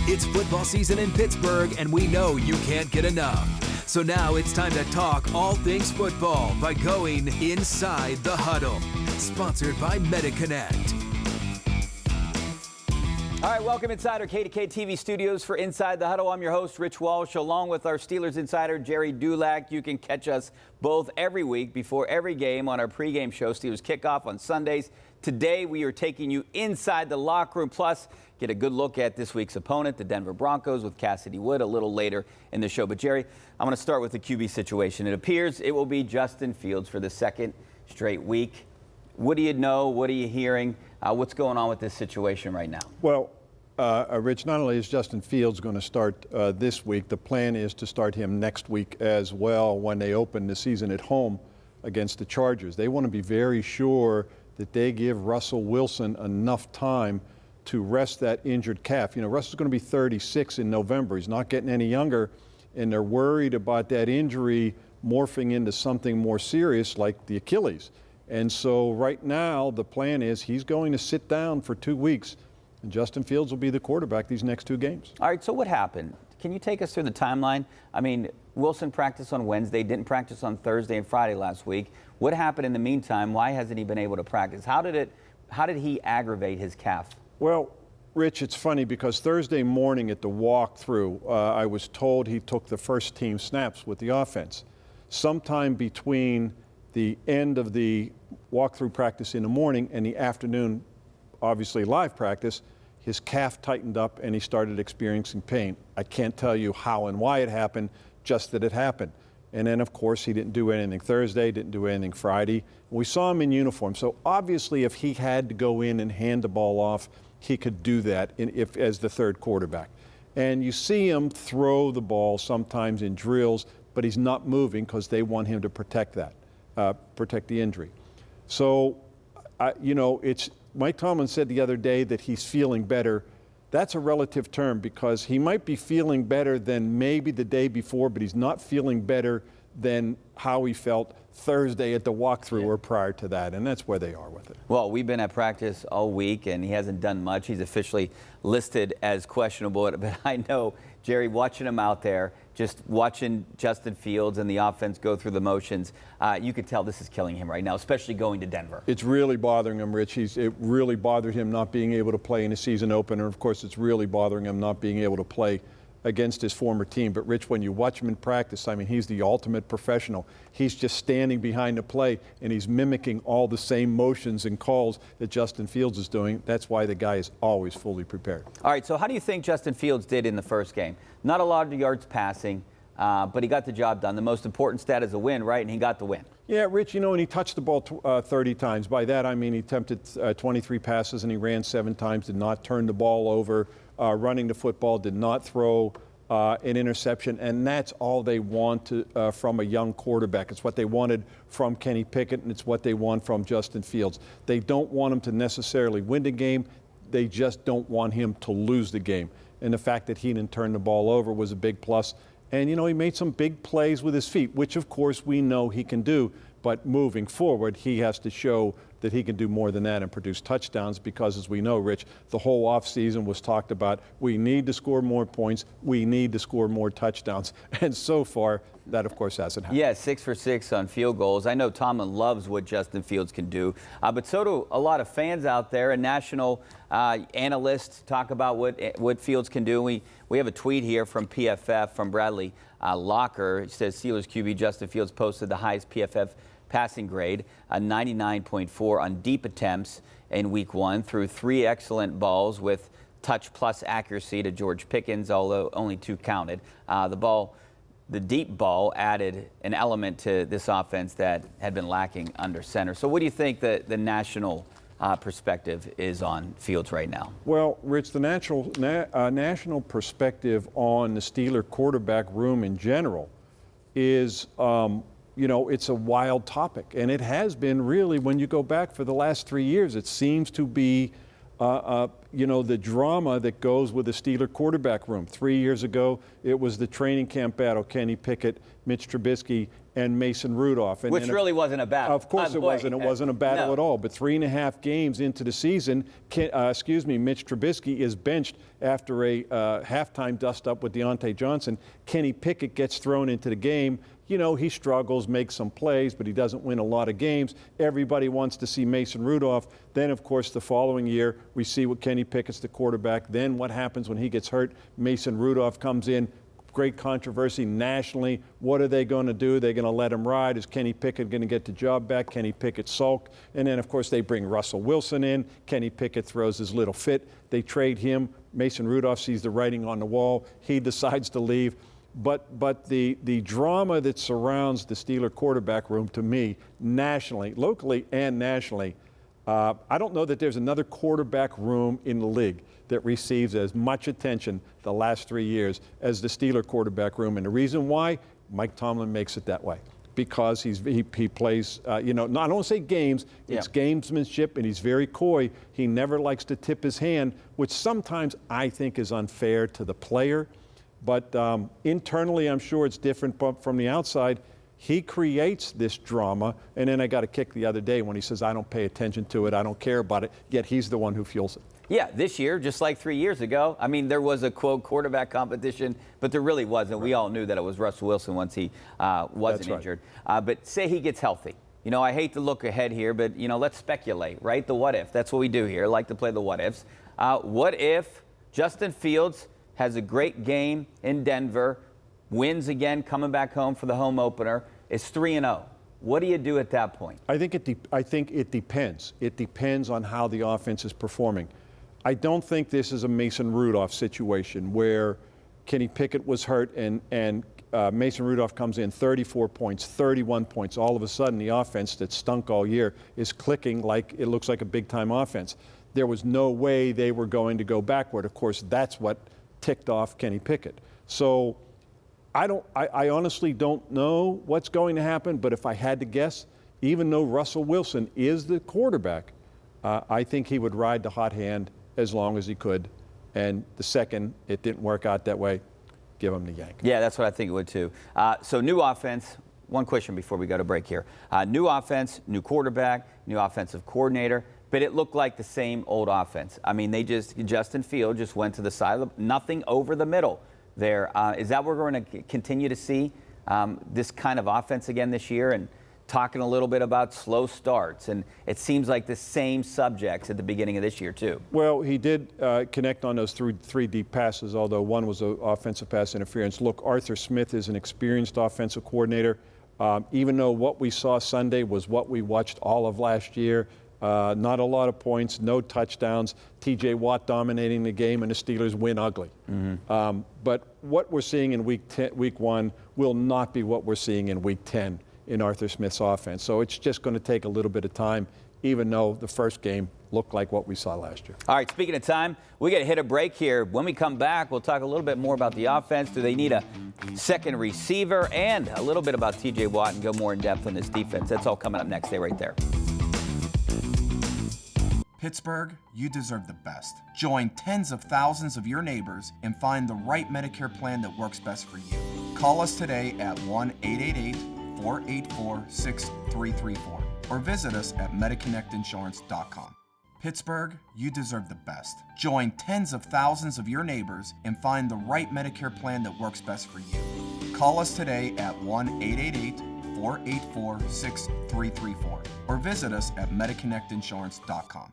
It's football season in Pittsburgh, and we know you can't get enough. So now it's time to talk all things football by going Inside the Huddle. Sponsored by MetaConnect. All right, welcome inside our K2K TV studios for Inside the Huddle. I'm your host, Rich Walsh, along with our Steelers insider, Jerry Dulac. You can catch us both every week before every game on our pregame show, Steelers Kickoff on Sundays. Today, we are taking you inside the locker room, plus get a good look at this week's opponent, the Denver Broncos, with Cassidy Wood a little later in the show. But, Jerry, I'm going to start with the QB situation. It appears it will be Justin Fields for the second straight week. What do you know? What are you hearing? What's going on with this situation right now? Well, Rich, not only is Justin Fields going to start this week, the plan is to start him next week as well when they open the season at home against the Chargers. They want to be very sure that they give Russell Wilson enough time to rest that injured calf. You know, Russell's going to be 36 in November. He's not getting any younger, and they're worried about that injury morphing into something more serious like the Achilles. And so right now the plan is he's going to sit down for 2 weeks, and Justin Fields will be the quarterback these next two games. All right, so what happened? Can you take us through the timeline? I mean, Wilson practiced on Wednesday, didn't practice on Thursday and Friday last week. What happened in the meantime? Why hasn't he been able to practice? How did he aggravate his calf? Well, Rich, it's funny because Thursday morning at the walkthrough, I was told he took the first team snaps with the offense. Sometime between the end of the walkthrough practice in the morning and the afternoon, obviously live practice, his calf tightened up and he started experiencing pain. I can't tell you how and why it happened, just that it happened. And then, of course, he didn't do anything Thursday, didn't do anything Friday. We saw him in uniform. So obviously, if he had to go in and hand the ball off, he could do that as the third quarterback. And you see him throw the ball sometimes in drills, but he's not moving because they want him to protect that, protect the injury. So, it's Mike Tomlin said the other day that he's feeling better. That's a relative term because he might be feeling better than maybe the day before, but he's not feeling better than how he felt Thursday at the walkthrough or prior to that, and that's where they are with it. Well, we've been at practice all week, and he hasn't done much. He's officially listed as questionable, but I know, Jerry, watching him out there, just watching Justin Fields and the offense go through the motions, you could tell this is killing him right now, especially going to Denver. It's really bothering him, Rich. It really bothered him not being able to play in a season opener. Of course, it's really bothering him not being able to play against his former team. But, Rich, when you watch him in practice, I mean, he's the ultimate professional. He's just standing behind the play, and he's mimicking all the same motions and calls that Justin Fields is doing. That's why the guy is always fully prepared. All right, so how do you think Justin Fields did in the first game? Not a lot of yards passing, but he got the job done. The most important stat is a win, right? And he got the win. Yeah, Rich, and he touched the ball 30 times. By that, I mean he attempted 23 passes and he ran 7 times, did not turn the ball over. Running the football, did not throw an interception, and that's all they want from a young quarterback. It's what they wanted from Kenny Pickett, and it's what they want from Justin Fields. They don't want him to necessarily win the game. They just don't want him to lose the game. And the fact that he didn't turn the ball over was a big plus. And, he made some big plays with his feet, which, of course, we know he can do. But moving forward, he has to show that he can do more than that and produce touchdowns because, as we know, Rich, the whole offseason was talked about. We need to score more points. We need to score more touchdowns. And so far, that, of course, hasn't happened. Yeah, 6 for 6 on field goals. I know Tomlin loves what Justin Fields can do, but so do a lot of fans out there, and national analysts talk about what Fields can do. We have a tweet here from PFF, from Bradley Locker. It says Steelers QB Justin Fields posted the highest PFF passing grade, a 99.4 on deep attempts in week 1, threw 3 excellent balls with touch plus accuracy to George Pickens, although only 2 counted. The deep ball added an element to this offense that had been lacking under center. So what do you think the national perspective is on Fields right now? Well, Rich, the national perspective on the Steeler quarterback room in general is it's a wild topic, and it has been really, when you go back for the last 3 years, it seems to be, the drama that goes with the Steeler quarterback room. 3 years ago, it was the training camp battle, Kenny Pickett, Mitch Trubisky, and Mason Rudolph. Which really wasn't a battle. Of course it wasn't. It wasn't a battle at all. But 3.5 games into the season, Mitch Trubisky is benched after a halftime dust-up with Dante Jackson. Kenny Pickett gets thrown into the game. You know, he struggles, makes some plays, but he doesn't win a lot of games. Everybody wants to see Mason Rudolph. Then, of course, the following year, we see what Kenny Pickett's the quarterback. Then what happens when he gets hurt? Mason Rudolph comes in. Great controversy nationally. What are they going to do? They're going to let him ride. Is Kenny Pickett going to get the job back? Kenny Pickett sulked. And then, of course, they bring Russell Wilson in. Kenny Pickett throws his little fit. They trade him. Mason Rudolph sees the writing on the wall. He decides to leave. But the drama that surrounds the Steeler quarterback room, to me, nationally, locally and nationally, I don't know that there's another quarterback room in the league that receives as much attention the last 3 years as the Steeler quarterback room. And the reason why, Mike Tomlin makes it that way. Because he plays, I don't want to say games, it's gamesmanship, and he's very coy. He never likes to tip his hand, which sometimes I think is unfair to the player. But internally, I'm sure it's different, but from the outside, he creates this drama. And then I got a kick the other day when he says, I don't pay attention to it, I don't care about it, yet he's the one who fuels it. Yeah, this year, just like 3 years ago, I mean, there was a, quote, quarterback competition, but there really wasn't. Right. We all knew that it was Russell Wilson once he wasn't injured. But say he gets healthy. You know, I hate to look ahead here, but, let's speculate, right? The what if. That's what we do here. I like to play the what ifs. What if Justin Fields has a great game in Denver, wins again, coming back home for the home opener, is 3-0. What do you do at that point? I think it depends. It depends on how the offense is performing. I don't think this is a Mason Rudolph situation where Kenny Pickett was hurt and Mason Rudolph comes in 34 points, 31 points. All of a sudden, the offense that stunk all year is clicking like it looks like a big-time offense. There was no way they were going to go backward. Of course, that's what ticked off Kenny Pickett. So I honestly don't know what's going to happen, but if I had to guess, even though Russell Wilson is the quarterback, I think he would ride the hot hand as long as he could. And the second it didn't work out that way, give him the yank. Yeah, that's what I think it would too. So new offense. One question before we go to break here. New offense, new quarterback, new offensive coordinator. But it looked like the same old offense. I mean, Justin Fields just went to the side, nothing over the middle there. Is that what we're going to continue to see, this kind of offense again this year? And talking a little bit about slow starts. And it seems like the same subjects at the beginning of this year, too. Well, he did connect on those three deep passes, although one was an offensive pass interference. Look, Arthur Smith is an experienced offensive coordinator. Even though what we saw Sunday was what we watched all of last year, not a lot of points, no touchdowns, T.J. Watt dominating the game, and the Steelers win ugly. Mm-hmm. But what we're seeing in week 1 will not be what we're seeing in week 10 in Arthur Smith's offense. So it's just going to take a little bit of time, even though the first game looked like what we saw last year. All right, speaking of time, we got to hit a break here. When we come back, we'll talk a little bit more about the offense. Do they need a second receiver? And a little bit about T.J. Watt and go more in depth on this defense. That's all coming up next. Stay right there. Pittsburgh, you deserve the best. Join tens of thousands of your neighbors and find the right Medicare plan that works best for you. Call us today at 1-888-484-6334 or visit us at MediConnectInsurance.com. Pittsburgh, you deserve the best. Join tens of thousands of your neighbors and find the right Medicare plan that works best for you. Call us today at 1-888-484-6334 or visit us at MediConnectInsurance.com.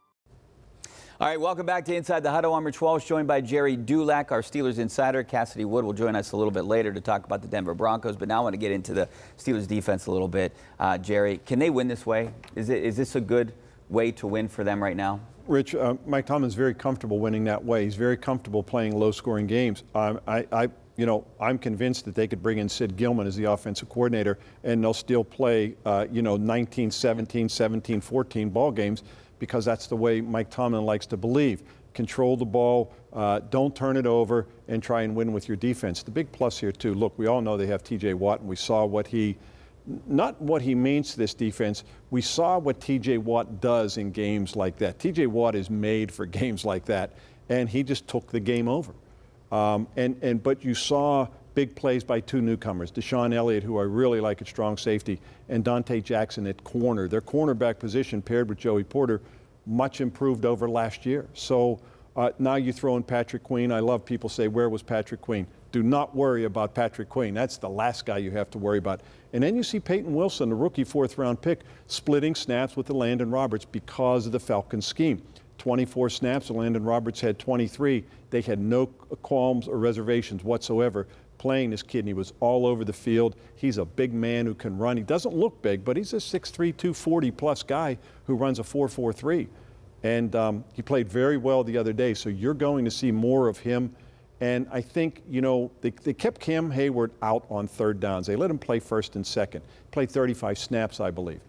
All right, welcome back to Inside the Huddle. I'm Rich Walsh, joined by Jerry Dulac, our Steelers insider. Cassidy Wood will join us a little bit later to talk about the Denver Broncos, but now I want to get into the Steelers defense a little bit. Jerry, can they win this way? Is this a good way to win for them right now? Rich, Mike Tomlin's very comfortable winning that way. He's very comfortable playing low-scoring games. I'm convinced that they could bring in Sid Gilman as the offensive coordinator, and they'll still play, 19-17, 17-14 ball games, because that's the way Mike Tomlin likes to believe. Control the ball, don't turn it over, and try and win with your defense. The big plus here, too, look, we all know they have T.J. Watt, and we saw not what he means to this defense, we saw what T.J. Watt does in games like that. T.J. Watt is made for games like that, and he just took the game over. But you saw big plays by two newcomers, Deshaun Elliott, who I really like at strong safety, and Dante Jackson at corner. Their cornerback position paired with Joey Porter, much improved over last year. So now you throw in Patrick Queen. I love people say, where was Patrick Queen? Do not worry about Patrick Queen. That's the last guy you have to worry about. And then you see Peyton Wilson, the rookie fourth-round pick, splitting snaps with the Landon Roberts because of the Falcons scheme. 24 snaps, the Landon Roberts had 23. They had no qualms or reservations whatsoever playing this kid, and he was all over the field. He's a big man who can run. He doesn't look big, but he's a 6'3", 240-plus guy who runs a 4.43. And he played very well the other day, so you're going to see more of him. And I think, you know, they kept Cam Hayward out on third downs. They let him play first and second. Played 35 snaps, I believe.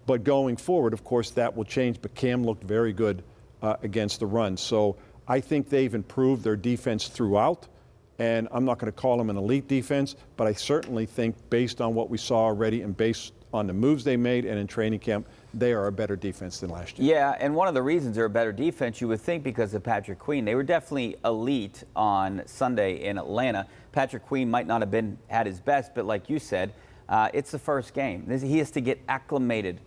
But going forward, of course, that will change. But Cam looked very good against the run. So I think they've improved their defense throughout. And I'm not going to call them an elite defense, but I certainly think based on what we saw already and based on the moves they made and in training camp, they are a better defense than last year. Yeah, and one of the reasons they're a better defense, you would think, because of Patrick Queen. They were definitely elite on Sunday in Atlanta. Patrick Queen might not have been at his best, but like you said, it's the first game. He has to get acclimated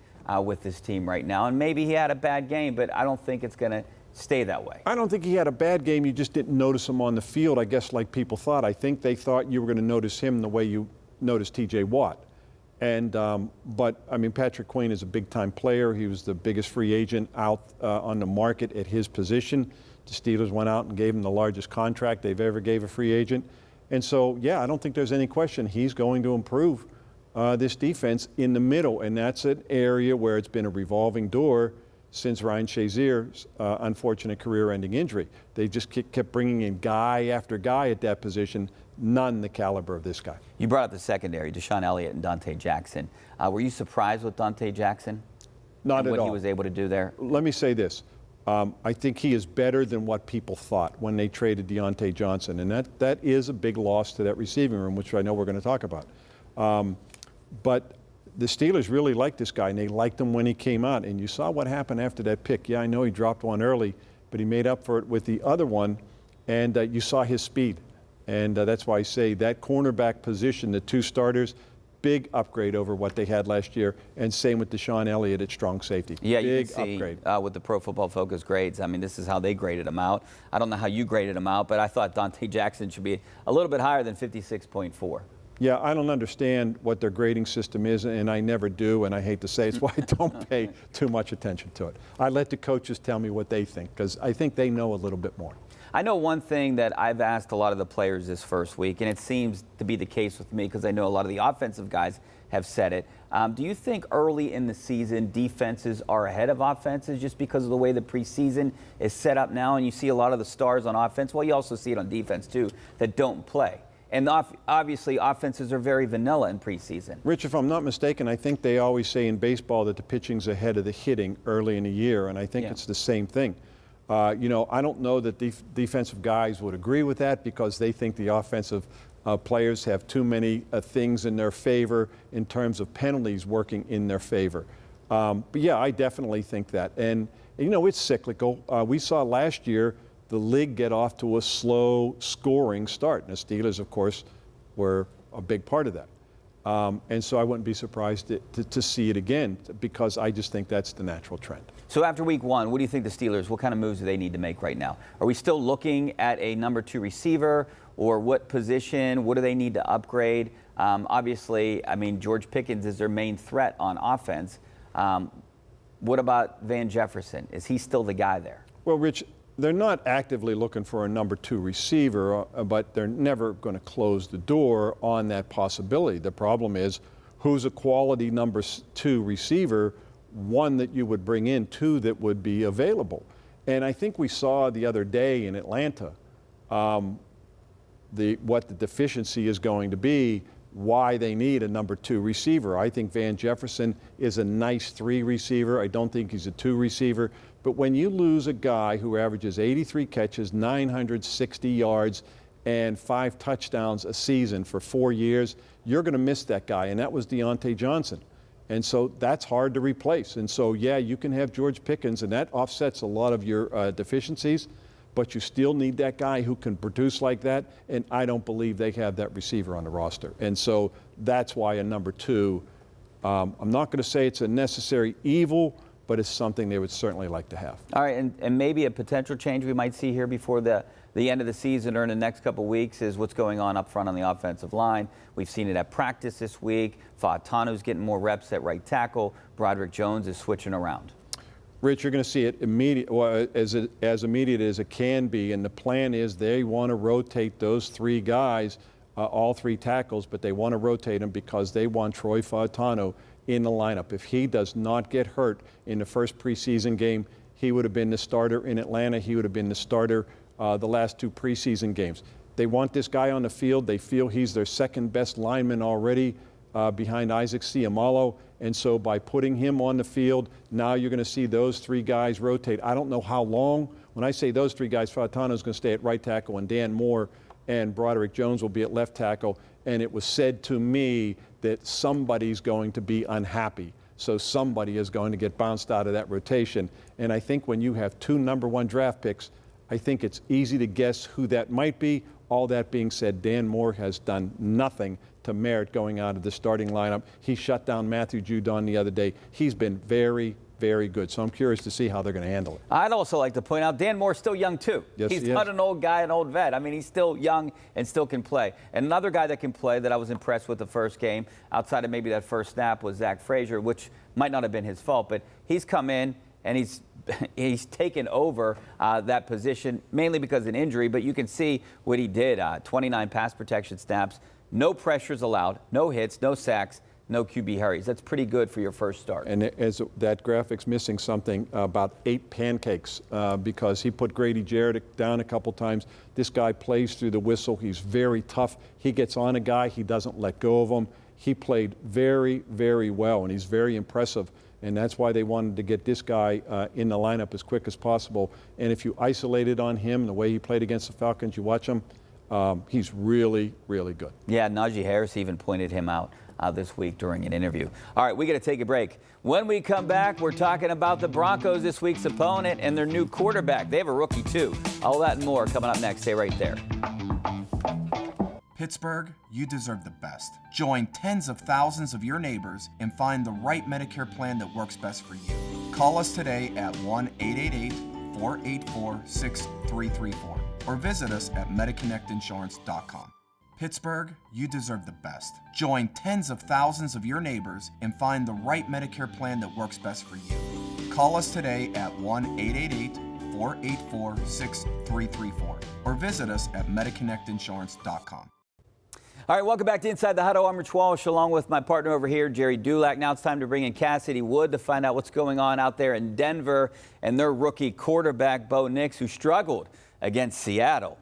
with this team right now, and maybe he had a bad game, but I don't think it's going to stay that way. I don't think he had a bad game. You just didn't notice him on the field, I guess, like people thought. I think they thought you were going to notice him the way you noticed T.J. Watt. And but I mean, Patrick Queen is a big-time player. He was the biggest free agent out on the market at his position. The Steelers went out and gave him the largest contract they've ever gave a free agent. And so, yeah, I don't think there's any question he's going to improve this defense in the middle. And that's an area where it's been a revolving door since Ryan Shazier's unfortunate career-ending injury. They just kept bringing in guy after guy at that position, none the caliber of this guy. You brought up the secondary, Deshaun Elliott and Dante Jackson. Were you surprised with Dante Jackson? Not at all. What he was able to do there? Let me say this. I think he is better than what people thought when they traded Dante Johnson, and that is a big loss to that receiving room, which I know we're going to talk about. But the Steelers really liked this guy, and they liked him when he came out. And you saw what happened after that pick. Yeah, I know he dropped one early, but he made up for it with the other one, and you saw his speed. And that's why I say that cornerback position, the two starters, big upgrade over what they had last year, and same with Deshaun Elliott at strong safety. Yeah, big you can see upgrade. With the Pro Football Focus grades. I mean, this is how they graded him out. I don't know how you graded him out, but I thought Dante Jackson should be a little bit higher than 56.4. Yeah, I don't understand what their grading system is, and I never do, and I hate to say it's why I don't pay too much attention to it. I let the coaches tell me what they think, because I think they know a little bit more. I know one thing that I've asked a lot of the players this first week, and it seems to be the case with me because I know a lot of the offensive guys have said it. Do you think early in the season defenses are ahead of offenses just because of the way the preseason is set up now, and you see a lot of the stars on offense? Well, you also see it on defense, too, that don't play. And obviously, offenses are very vanilla in preseason. Rich, if I'm not mistaken, I think they always say in baseball that the pitching's ahead of the hitting early in the year, and I think it's the same thing. You know, I don't know that defensive guys would agree with that because they think the offensive players have too many things in their favor in terms of penalties working in their favor. But yeah, I definitely think that. And, you know, it's cyclical. We saw last year the league get off to a slow scoring start. And the Steelers, of course, were a big part of that. And so I wouldn't be surprised to see it again because I just think that's the natural trend. So after week one, what do you think the Steelers, what kind of moves do they need to make right now? Are we still looking at a number 2 receiver, or what position? What do they need to upgrade? Obviously, I mean, George Pickens is their main threat on offense. What about Van Jefferson? Is he still the guy there? Well, Rich, they're not actively looking for a number 2 receiver, but they're never going to close the door on that possibility. The problem is, who's a quality number 2 receiver, one that you would bring in, 2 that would be available. And I think we saw the other day in Atlanta what the deficiency is going to be, why they need a number 2 receiver. I think Van Jefferson is a nice 3 receiver. I don't think he's a 2 receiver. But when you lose a guy who averages 83 catches, 960 yards, and 5 touchdowns a season for 4 years, you're going to miss that guy. And that was Dante Johnson. And so that's hard to replace. And so, yeah, you can have George Pickens, and that offsets a lot of your deficiencies. but you still need that guy who can produce like that, and I don't believe they have that receiver on the roster. And so that's why a number 2, I'm not going to say it's a necessary evil, but it's something they would certainly like to have. All right, and maybe a potential change we might see here before the end of the season or in the next couple of weeks is what's going on up front on the offensive line. We've seen it at practice this week. Fautano's getting more reps at right tackle. Broderick Jones is switching around. Rich, you're going to see it immediate, well, as immediate as it can be, and the plan is they want to rotate those 3 guys, all 3 tackles, but they want to rotate them because they want Troy Fautano in the lineup. If he does not get hurt in the first preseason game, he would have been the starter in Atlanta. He would have been the starter the last 2 preseason games. They want this guy on the field. They feel he's their second best lineman already behind Isaac Siamalo. And so by putting him on the field, now you're going to see those 3 guys rotate. I don't know how long. When I say those 3 guys, Fautano's going to stay at right tackle, and Dan Moore and Broderick Jones will be at left tackle. And it was said to me that somebody's going to be unhappy. So somebody is going to get bounced out of that rotation. And I think when you have 2 number 1 draft picks, I think it's easy to guess who that might be. All that being said, Dan Moore has done nothing to merit going out of the starting lineup. He shut down Matthew Judon the other day. He's been very, very good. So I'm curious to see how they're going to handle it. I'd also like to point out Dan Moore's still young, too. Yes, he's not an old guy, an old vet. I mean, he's still young and still can play. And another guy that can play that I was impressed with the first game, outside of maybe that first snap, was Zack Frasier, which might not have been his fault, but he's come in and he's taken over that position, mainly because of an injury, but you can see what he did. 29 pass protection snaps, no pressures allowed, no hits, no sacks, no QB hurries. That's pretty good for your first start. And as that graphic's missing something, about 8 pancakes because he put Grady Jarrett down a couple times. This guy plays through the whistle. He's very tough. He gets on a guy. He doesn't let go of him. He played very, very well, and he's very impressive. And that's why they wanted to get this guy in the lineup as quick as possible. And if you isolated on him, the way he played against the Falcons, you watch him, he's really, really good. Yeah, Najee Harris even pointed him out this week during an interview. All right, we got to take a break. When we come back, we're talking about the Broncos, this week's opponent, and their new quarterback. They have a rookie, too. All that and more coming up next. Stay right there. Pittsburgh, you deserve the best. Join tens of thousands of your neighbors and find the right Medicare plan that works best for you. Call us today at 1-888-484-6334 or visit us at MediConnectInsurance.com. Pittsburgh, you deserve the best. Join tens of thousands of your neighbors and find the right Medicare plan that works best for you. Call us today at 1-888-484-6334 or visit us at MediConnectInsurance.com. All right, welcome back to Inside the Huddle. I'm Rich Walsh, along with my partner over here, Jerry Dulac. Now it's time to bring in Cassidy Wood to find out what's going on out there in Denver and their rookie quarterback, Bo Nix, who struggled against Seattle.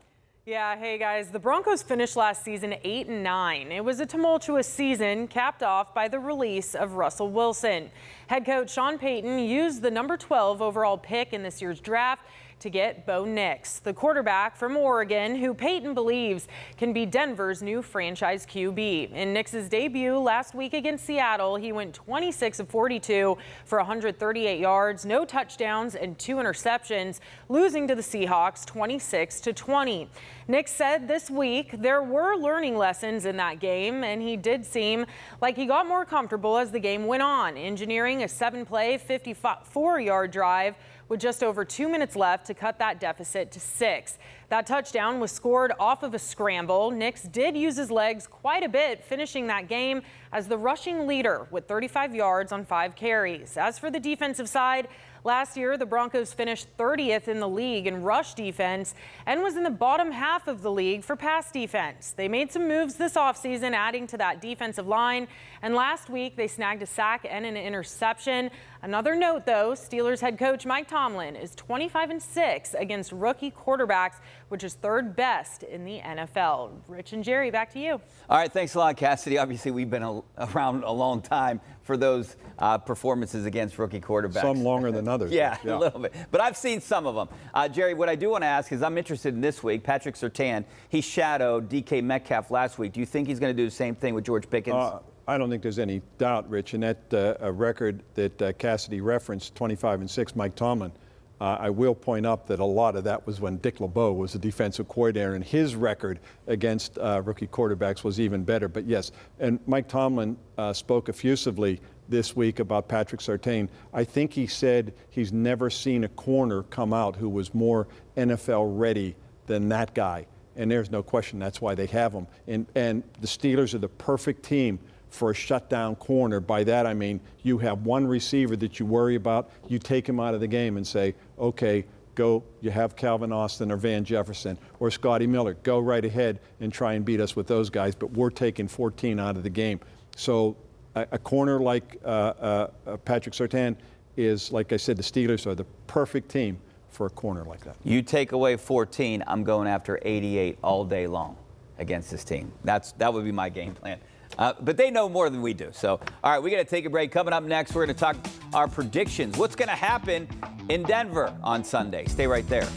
Yeah, hey guys, the Broncos finished last season 8-9. It was a tumultuous season, capped off by the release of Russell Wilson. Head coach Sean Payton used the number 12 overall pick in this year's draft to get Bo Nix, the quarterback from Oregon, who Payton believes can be Denver's new franchise QB. In Nix's debut last week against Seattle, he went 26 of 42 for 138 yards, no touchdowns, and 2 interceptions, losing to the Seahawks 26-20. Nix said this week there were learning lessons in that game, and he did seem like he got more comfortable as the game went on, engineering a 7-play, 54-yard drive with just over 2 minutes left to cut that deficit to 6. That touchdown was scored off of a scramble. Nix did use his legs quite a bit, finishing that game as the rushing leader with 35 yards on 5 carries. As for the defensive side, last year, the Broncos finished 30th in the league in rush defense and was in the bottom half of the league for pass defense. They made some moves this offseason, adding to that defensive line, and last week they snagged a sack and an interception. Another note, though, Steelers head coach Mike Tomlin is 25-6 against rookie quarterbacks, which is 3rd best in the NFL. Rich and Jerry, back to you. All right, thanks a lot, Cassidy. Obviously, we've been around a long time for those performances against rookie quarterbacks. Some longer than others. Yeah, a little bit. But I've seen some of them. Jerry, what I do want to ask is I'm interested in this week. Patrick Surtain, he shadowed DK Metcalf last week. Do you think he's going to do the same thing with George Pickens? I don't think there's any doubt, Rich, and that record that Cassidy referenced, 25-6, Mike Tomlin, I will point out that a lot of that was when Dick LeBeau was the defensive coordinator, and his record against rookie quarterbacks was even better. But yes, and Mike Tomlin spoke effusively this week about Patrick Surtain. I think he said he's never seen a corner come out who was more NFL ready than that guy. And there's no question that's why they have him. And the Steelers are the perfect team for a shutdown corner. By that I mean you have one receiver that you worry about, you take him out of the game and say, okay, go, you have Calvin Austin or Van Jefferson or Scotty Miller, go right ahead and try and beat us with those guys, but we're taking 14 out of the game. So a corner like Patrick Surtain is, like I said, the Steelers are the perfect team for a corner like that. You take away 14, I'm going after 88 all day long against this team. That would be my game plan. But they know more than we do. So, all right, we got to take a break. Coming up next, we're going to talk our predictions. What's going to happen in Denver on Sunday? Stay right there.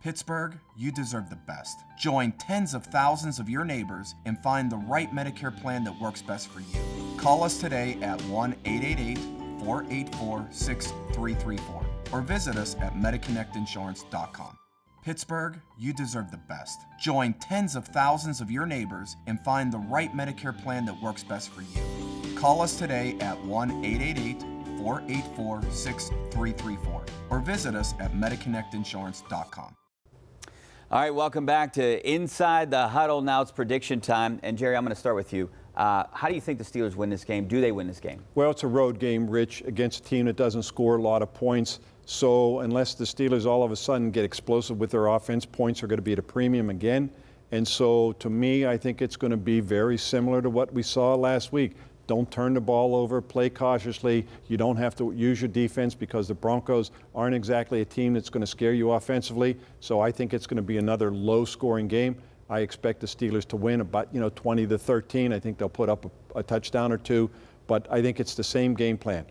Pittsburgh, you deserve the best. Join tens of thousands of your neighbors and find the right Medicare plan that works best for you. Call us today at 1-888-484-6334 or visit us at MediConnectInsurance.com. Pittsburgh, you deserve the best. Join tens of thousands of your neighbors and find the right Medicare plan that works best for you. Call us today at 1-888-484-6334 or visit us at MediConnectInsurance.com. All right, welcome back to Inside the Huddle. Now it's prediction time. And, Jerry, I'm going to start with you. How do you think the Steelers win this game? Do they win this game? Well, it's a road game, Rich, against a team that doesn't score a lot of points. So unless the Steelers all of a sudden get explosive with their offense, points are going to be at a premium again. And so to me, I think it's going to be very similar to what we saw last week. Don't turn the ball over, play cautiously. You don't have to use your defense because the Broncos aren't exactly a team that's going to scare you offensively. So I think it's going to be another low-scoring game. I expect the Steelers to win about 20-13. I think they'll put up a touchdown or two, but I think it's the same game plan.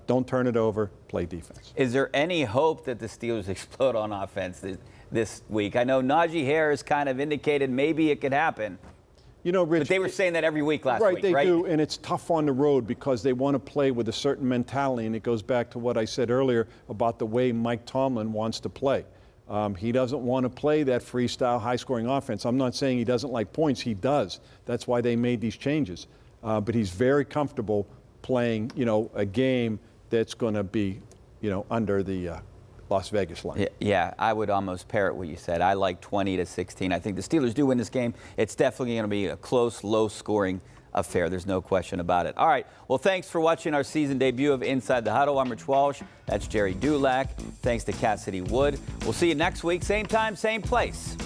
Don't turn it over, play defense. Is there any hope that the Steelers explode on offense this week? I know Najee Harris kind of indicated maybe it could happen. You know, Rich, but they were saying that every week last week, right? They do, and it's tough on the road because they want to play with a certain mentality, and it goes back to what I said earlier about the way Mike Tomlin wants to play. He doesn't want to play that freestyle, high-scoring offense. I'm not saying he doesn't like points. He does. That's why they made these changes. But he's very comfortable playing, a game that's going to be, under the Las Vegas line. Yeah, I would almost parrot what you said. I like 20-16. I think the Steelers do win this game. It's definitely going to be a close, low-scoring affair. There's no question about it. All right. Well, thanks for watching our season debut of Inside the Huddle. I'm Rich Walsh. That's Jerry Dulac. Thanks to Cassidy Wood. We'll see you next week, same time, same place.